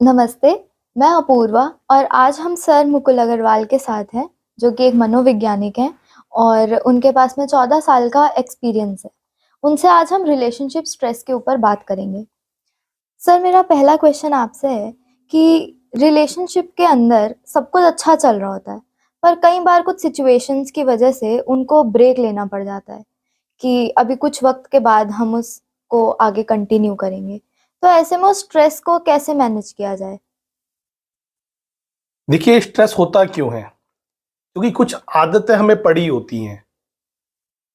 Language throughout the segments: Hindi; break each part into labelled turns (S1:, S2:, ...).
S1: नमस्ते, मैं अपूर्वा और आज हम सर मुकुल अग्रवाल के साथ हैं, जो कि एक मनोवैज्ञानिक हैं और उनके पास में 14 साल का एक्सपीरियंस है। उनसे आज हम रिलेशनशिप स्ट्रेस के ऊपर बात करेंगे। सर, मेरा पहला क्वेश्चन आपसे है कि रिलेशनशिप के अंदर सब कुछ अच्छा चल रहा होता है, पर कई बार कुछ सिचुएशंस की वजह से उनको ब्रेक लेना पड़ जाता है कि अभी कुछ वक़्त के बाद हम उसको आगे कंटिन्यू करेंगे। तो ऐसे में उस स्ट्रेस को कैसे मैनेज किया जाए?
S2: देखिए, स्ट्रेस होता क्यों है? क्योंकि कुछ आदतें हमें पड़ी होती हैं,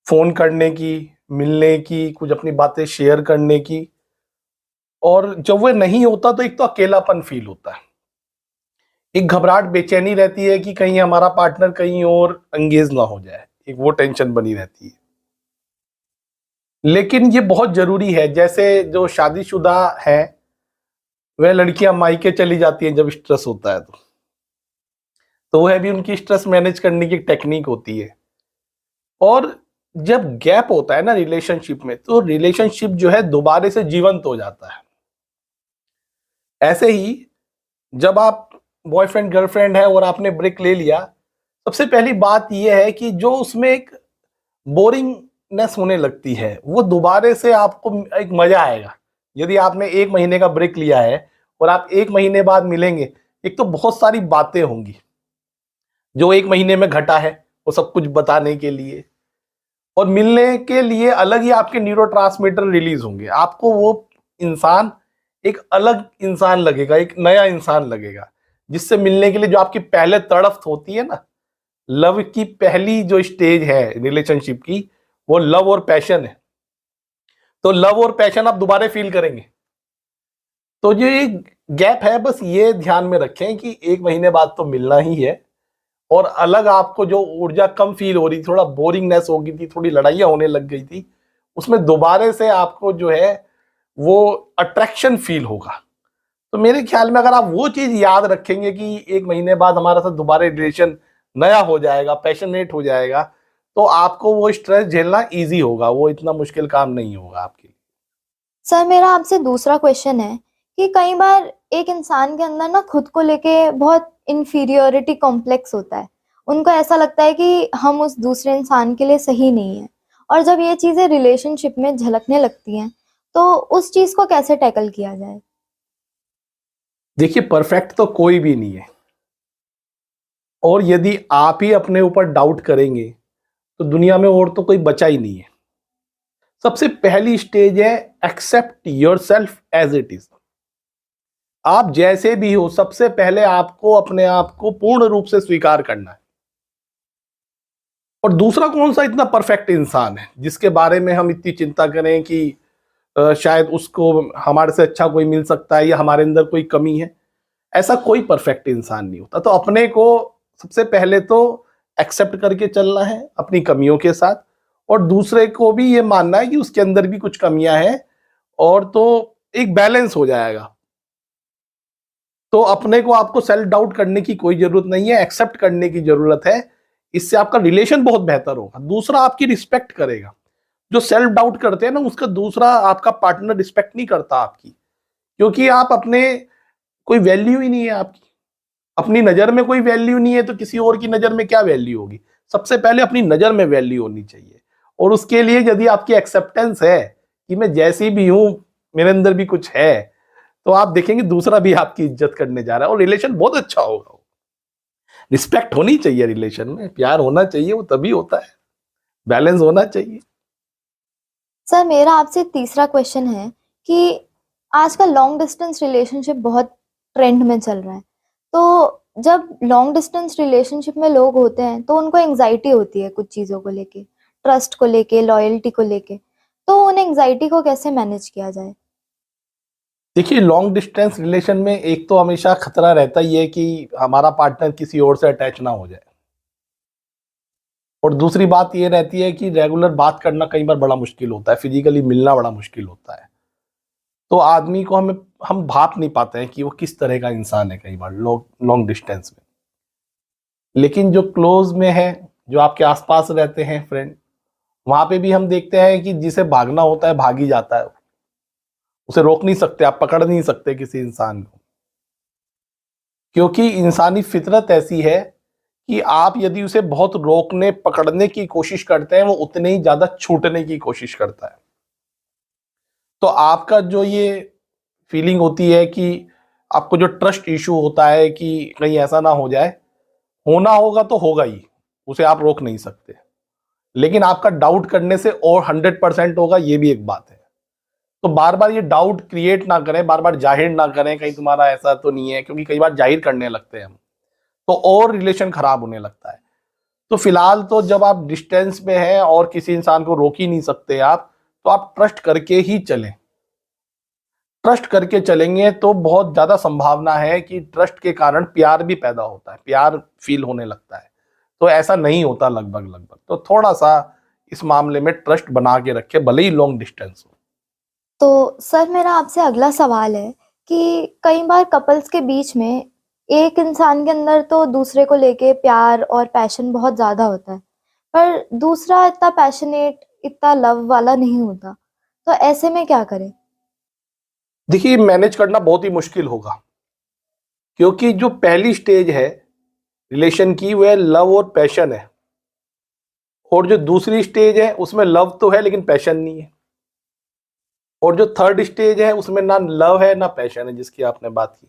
S2: फ़ोन करने की, मिलने की, कुछ अपनी बातें शेयर करने की। और जब वो नहीं होता तो एक तो अकेलापन फ़ील होता है। एक घबराहट, बेचैनी रहती है कि कहीं हमारा पार्टनर कहीं और एंगेज ना हो जाए, एक वो टेंशन बनी रहती है। लेकिन ये बहुत ज़रूरी है, जैसे जो शादीशुदा हैं, वह लड़कियाँ मायके चली जाती हैं जब स्ट्रेस होता है तो वह भी उनकी स्ट्रेस मैनेज करने की एक टेक्नीक होती है। और जब गैप होता है ना रिलेशनशिप में, तो रिलेशनशिप जो है दोबारा से जीवंत हो जाता है। ऐसे ही जब आप बॉयफ्रेंड गर्लफ्रेंड है और आपने ब्रेक ले लिया, सबसे पहली बात यह है कि जो उसमें एक बोरिंगनेस होने लगती है, वो दोबारा से आपको एक मजा आएगा। यदि आपने 1 महीने का ब्रेक लिया है और आप 1 महीने बाद मिलेंगे, एक तो बहुत सारी बातें होंगी जो 1 महीने में घटा है, वो सब कुछ बताने के लिए। और मिलने के लिए अलग ही आपके न्यूरोट्रांसमीटर रिलीज होंगे। आपको वो इंसान एक अलग इंसान लगेगा, एक नया इंसान लगेगा, जिससे मिलने के लिए जो आपकी पहले तड़फ होती है ना, लव की पहली जो स्टेज है रिलेशनशिप की, वो लव और पैशन है। तो लव और पैशन आप दोबारा फील करेंगे। तो ये गैप है, बस ये ध्यान में रखें कि 1 महीने बाद तो मिलना ही है। और अलग आपको जो ऊर्जा कम फील हो रही, थोड़ा बोरिंगनेस हो गई थी, थोड़ी लड़ाइयाँ होने लग गई थी, उसमें दोबारा से आपको जो है वो अट्रैक्शन फील होगा। तो मेरे ख्याल में अगर आप वो चीज़ याद रखेंगे कि 1 महीने बाद हमारा साथ दोबारा रिलेशन नया हो जाएगा, पैशनेट हो जाएगा, तो आपको वो स्ट्रेस झेलना ईज़ी होगा, वो इतना मुश्किल काम नहीं होगा आपके लिए।
S1: सर, मेरा आपसे दूसरा क्वेश्चन है कि कई बार एक इंसान के अंदर ना खुद को लेके बहुत इन्फीरियॉरिटी कॉम्प्लेक्स होता है। उनको ऐसा लगता है कि हम उस दूसरे इंसान के लिए सही नहीं हैं और जब ये चीज़ें रिलेशनशिप में झलकने लगती हैं, तो उस चीज़ को कैसे टैकल किया जाए?
S2: देखिए, परफेक्ट तो कोई भी नहीं है। और यदि आप ही अपने ऊपर डाउट करेंगे, तो दुनिया में और तो कोई बचा ही नहीं है। सबसे पहली स्टेज है accept yourself as it is. आप जैसे भी हो, सबसे पहले आपको अपने आप को पूर्ण रूप से स्वीकार करना है। और दूसरा, कौन सा इतना परफेक्ट इंसान है जिसके बारे में हम इतनी चिंता करें कि शायद उसको हमारे से अच्छा कोई मिल सकता है या हमारे अंदर कोई कमी है। ऐसा कोई परफेक्ट इंसान नहीं होता। तो अपने को सबसे पहले तो एक्सेप्ट करके चलना है अपनी कमियों के साथ, और दूसरे को भी ये मानना है कि उसके अंदर भी कुछ कमियां हैं, और तो एक बैलेंस हो जाएगा। तो अपने को आपको सेल्फ डाउट करने की कोई जरूरत नहीं है, एक्सेप्ट करने की जरूरत है। इससे आपका रिलेशन बहुत बेहतर होगा। दूसरा, आपकी रिस्पेक्ट करेगा। जो सेल्फ डाउट करते हैं ना, उसका दूसरा आपका पार्टनर रिस्पेक्ट नहीं करता आपकी, क्योंकि आप अपने कोई वैल्यू ही नहीं है आपकी। अपनी नजर में कोई वैल्यू नहीं है तो किसी और की नजर में क्या वैल्यू होगी? सबसे पहले अपनी नजर में वैल्यू होनी चाहिए। और उसके लिए यदि आपकी एक्सेप्टेंस है कि मैं जैसी भी हूं, मेरे अंदर भी कुछ है, तो आप देखेंगे दूसरा भी आपकी इज्जत करने जा रहा है और रिलेशन बहुत अच्छा होगा। रिस्पेक्ट होनी चाहिए रिलेशन में, प्यार होना चाहिए, वो तभी होता है। बैलेंस होना चाहिए।
S1: सर, मेरा आपसे तीसरा क्वेश्चन है कि आजकल लॉन्ग डिस्टेंस रिलेशनशिप बहुत ट्रेंड में चल रहा है। तो जब लॉन्ग डिस्टेंस रिलेशनशिप में लोग होते हैं तो उनको एंग्जाइटी होती है कुछ चीज़ों को लेके, ट्रस्ट को लेके, लॉयल्टी को लेके। तो उन एंग्जाइटी को कैसे मैनेज किया जाए?
S2: देखिए, लॉन्ग डिस्टेंस रिलेशन में एक तो हमेशा खतरा रहता ही है कि हमारा पार्टनर किसी और से अटैच ना हो जाए। और दूसरी बात ये रहती है कि रेगुलर बात करना कई बार बड़ा मुश्किल होता है, फिजिकली मिलना बड़ा मुश्किल होता है। तो आदमी को हम भाप नहीं पाते हैं कि वो किस तरह का इंसान है कई बार लॉन्ग लॉन्ग डिस्टेंस में। लेकिन जो क्लोज में है, जो आपके आसपास रहते हैं फ्रेंड, वहां पे भी हम देखते हैं कि जिसे भागना होता है भाग ही जाता है। उसे रोक नहीं सकते, आप पकड़ नहीं सकते किसी इंसान को। क्योंकि इंसानी फितरत ऐसी है कि आप यदि उसे बहुत रोकने पकड़ने की कोशिश करते हैं, वो उतने ही ज्यादा छूटने की कोशिश करता है। तो आपका जो ये फीलिंग होती है कि आपको जो ट्रस्ट इशू होता है कि कहीं ऐसा ना हो जाए, होना होगा तो होगा ही, उसे आप रोक नहीं सकते, लेकिन आपका डाउट करने से और 100% होगा, ये भी एक बात है। तो बार बार ये डाउट क्रिएट ना करें, बार बार जाहिर ना करें कहीं तुम्हारा ऐसा तो नहीं है, क्योंकि कई बार जाहिर करने लगते हैं हम तो और रिलेशन खराब होने लगता है। तो फिलहाल तो जब आप डिस्टेंस में हैं और किसी इंसान को रोक ही नहीं सकते आप, तो आप ट्रस्ट करके ही चलें। ट्रस्ट करके चलेंगे तो बहुत ज्यादा संभावना है कि ट्रस्ट के कारण प्यार भी पैदा होता है, प्यार फील होने लगता है। तो ऐसा नहीं होता लगभग लगभग। तो थोड़ा सा इस मामले में ट्रस्ट बना के रखे, भले ही लॉन्ग डिस्टेंस हो।
S1: तो सर मेरा आपसे अगला सवाल है कि कई बार कपल्स के बीच में एक इंसान के अंदर तो दूसरे को लेके प्यार और पैशन बहुत ज़्यादा होता है, पर दूसरा इतना पैशनेट, इतना लव वाला नहीं होता। तो ऐसे में क्या करें?
S2: देखिए, मैनेज करना बहुत ही मुश्किल होगा, क्योंकि जो पहली स्टेज है रिलेशन की वह लव और पैशन है, और जो दूसरी स्टेज है उसमें लव तो है लेकिन पैशन नहीं है, और जो थर्ड स्टेज है उसमें ना लव है ना पैशन है, जिसकी आपने बात की।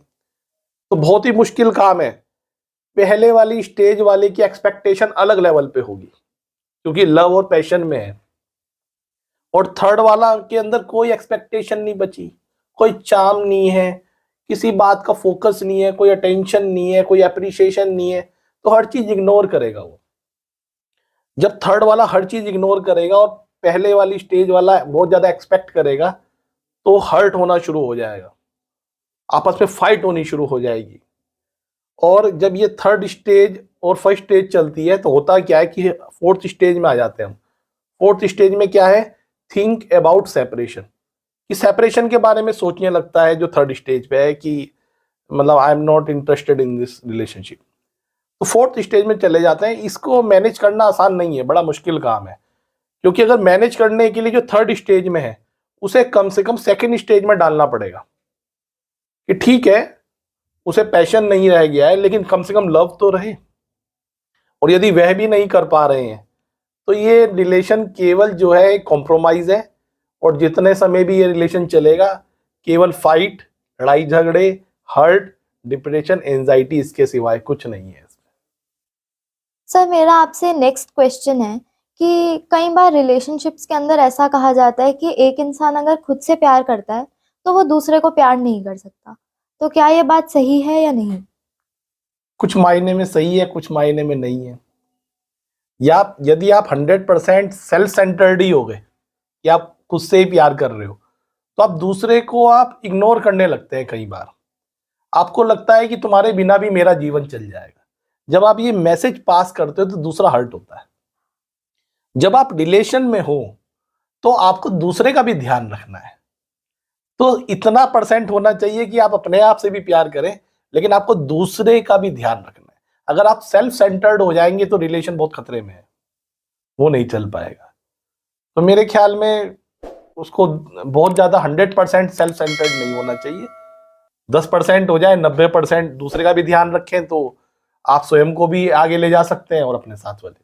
S2: तो बहुत ही मुश्किल काम है। पहले वाली स्टेज वाले की एक्सपेक्टेशन अलग लेवल पे होगी, क्योंकि लव और पैशन में है, और थर्ड वाला के अंदर कोई एक्सपेक्टेशन नहीं बची, कोई चार्म नहीं है, किसी बात का फोकस नहीं है, कोई अटेंशन नहीं है, कोई अप्रिसिएशन नहीं है, तो हर चीज इग्नोर करेगा वो। जब थर्ड वाला हर चीज इग्नोर करेगा और पहले वाली स्टेज वाला बहुत ज्यादा एक्सपेक्ट करेगा, तो हर्ट होना शुरू हो जाएगा, आपस में फाइट होनी शुरू हो जाएगी। और जब ये थर्ड स्टेज और फर्स्ट स्टेज चलती है, तो होता क्या है कि फोर्थ स्टेज में आ जाते हैं हम। फोर्थ स्टेज में क्या है, थिंक अबाउट सेपरेशन, कि सेपरेशन के बारे में सोचने लगता है जो थर्ड स्टेज पे है, कि मतलब I am not interested in this relationship. तो फोर्थ स्टेज में चले जाते हैं। इसको मैनेज करना आसान नहीं है, बड़ा मुश्किल काम है, क्योंकि अगर मैनेज करने के लिए जो थर्ड स्टेज में है उसे कम से कम सेकेंड स्टेज में डालना पड़ेगा, कि ठीक है उसे पैशन नहीं रह गया है लेकिन कम से कम लव तो रहे। और यदि वह भी नहीं कर पा रहे हैं, तो ये रिलेशन केवल जो है कॉम्प्रोमाइज है, और जितने समय भी ये रिलेशन चलेगा केवल फाइट, लड़ाई झगड़े, हर्ट, डिप्रेशन, एंजाइटी, इसके सिवाय कुछ नहीं है।
S1: सर मेरा आपसे नेक्स्ट क्वेश्चन है कि कई बार रिलेशनशिप्स के अंदर ऐसा कहा जाता है कि एक इंसान अगर खुद से प्यार करता है तो वो दूसरे को प्यार नहीं कर सकता। तो क्या ये बात सही है या नहीं?
S2: कुछ मायने में सही है, कुछ मायने में नहीं है। या यदि आप 100% सेल्फ सेंटर्ड ही हो गए, कि आप खुद से ही प्यार कर रहे हो, तो आप दूसरे को आप इग्नोर करने लगते हैं। कई बार आपको लगता है कि तुम्हारे बिना भी मेरा जीवन चल जाएगा। जब आप ये मैसेज पास करते हो तो दूसरा हर्ट होता है। जब आप रिलेशन में हो तो आपको दूसरे का भी ध्यान रखना है। तो इतना परसेंट होना चाहिए कि आप अपने आप से भी प्यार करें, लेकिन आपको दूसरे का भी ध्यान रखना है। अगर आप सेल्फ सेंटर्ड हो जाएंगे तो रिलेशन बहुत खतरे में है, वो नहीं चल पाएगा। तो मेरे ख्याल में उसको बहुत ज्यादा 100% सेल्फ सेंटर्ड नहीं होना चाहिए। 10% हो जाए, 90% दूसरे का भी ध्यान रखें, तो आप स्वयं को भी आगे ले जा सकते हैं और अपने साथ वाले